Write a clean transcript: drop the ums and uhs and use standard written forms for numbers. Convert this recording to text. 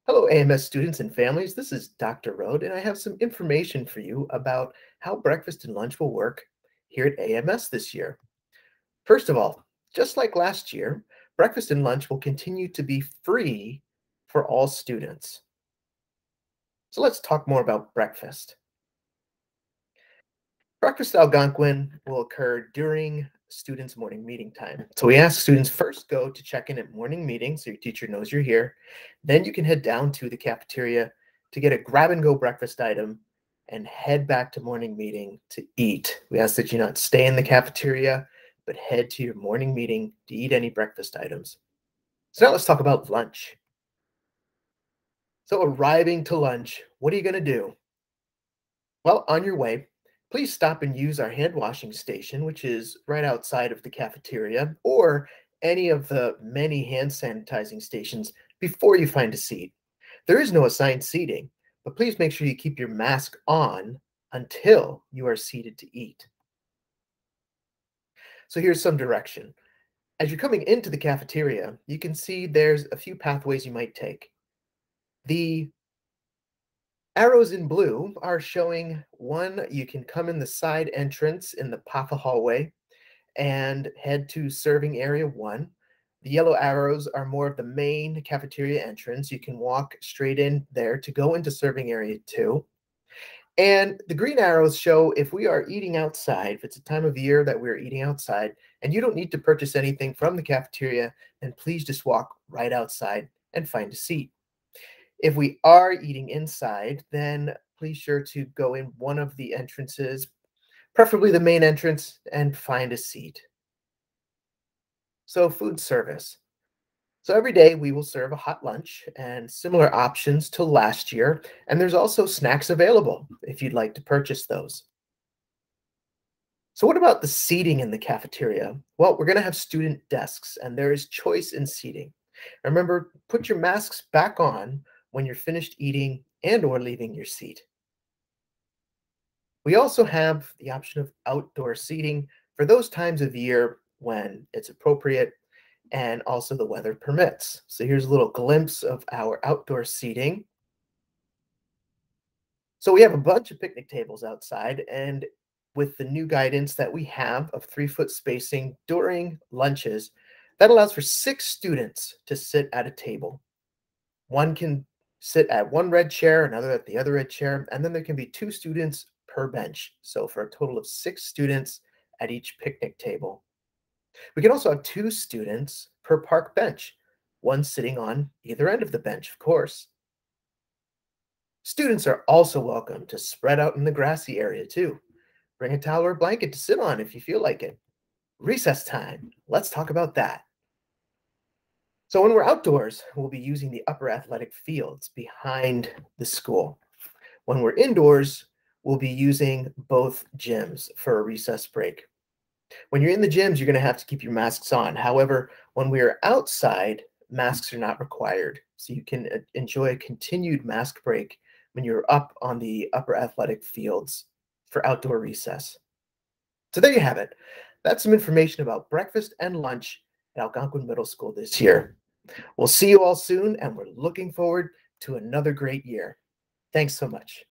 Hello, AMS students and families. This is Dr. Rode, and I have some information for you about how breakfast and lunch will work here at AMS this year. First of all, just like last year, breakfast and lunch will continue to be free for all students. So let's talk more about breakfast. Breakfast Algonquin will occur during students' morning meeting time. So we ask students first go to check in at morning meeting so your teacher knows you're here. Then you can head down to the cafeteria to get a grab and go breakfast item and head back to morning meeting to eat. We ask that you not stay in the cafeteria, but head to your morning meeting to eat any breakfast items. So now let's talk about lunch. So arriving to lunch, what are you going to do? Well, on your way, please stop and use our hand washing station, which is right outside of the cafeteria, or any of the many hand sanitizing stations before you find a seat. There is no assigned seating, but please make sure you keep your mask on until you are seated to eat. So here's some direction. As you're coming into the cafeteria, you can see there's a few pathways you might take. The arrows in blue are showing one, you can come in the side entrance in the PAFA hallway and head to serving area 1. The yellow arrows are more of the main cafeteria entrance. You can walk straight in there to go into serving area 2. And the green arrows show if we are eating outside, if it's a time of year that we're eating outside, and you don't need to purchase anything from the cafeteria, then please just walk right outside and find a seat. If we are eating inside, then please sure to go in one of the entrances, preferably the main entrance, and find a seat. So food service. So every day we will serve a hot lunch and similar options to last year, and there's also snacks available if you'd like to purchase those. So what about the seating in the cafeteria? Well, we're going to have student desks, and there is choice in seating. Remember, put your masks back on when you're finished eating and or leaving your seat. We also have the option of outdoor seating for those times of year when it's appropriate and also the weather permits. So here's a little glimpse of our outdoor seating. So we have a bunch of picnic tables outside, and with the new guidance that we have of 3-foot spacing during lunches, that allows for 6 students to sit at a table. One can sit at one red chair, another at the other red chair, and then there can be 2 students per bench. So for a total of 6 students at each picnic table. We can also have 2 students per park bench, one sitting on either end of the bench, of course. Students are also welcome to spread out in the grassy area too. Bring a towel or blanket to sit on if you feel like it. Recess time, let's talk about that. So when we're outdoors, we'll be using the upper athletic fields behind the school. When we're indoors, we'll be using both gyms for a recess break. When you're in the gyms, you're going to have to keep your masks on. However, when we are outside, masks are not required. So you can enjoy a continued mask break when you're up on the upper athletic fields for outdoor recess. So there you have it. That's some information about breakfast and lunch at Algonquin Middle School this year. We'll see you all soon, and we're looking forward to another great year. Thanks so much.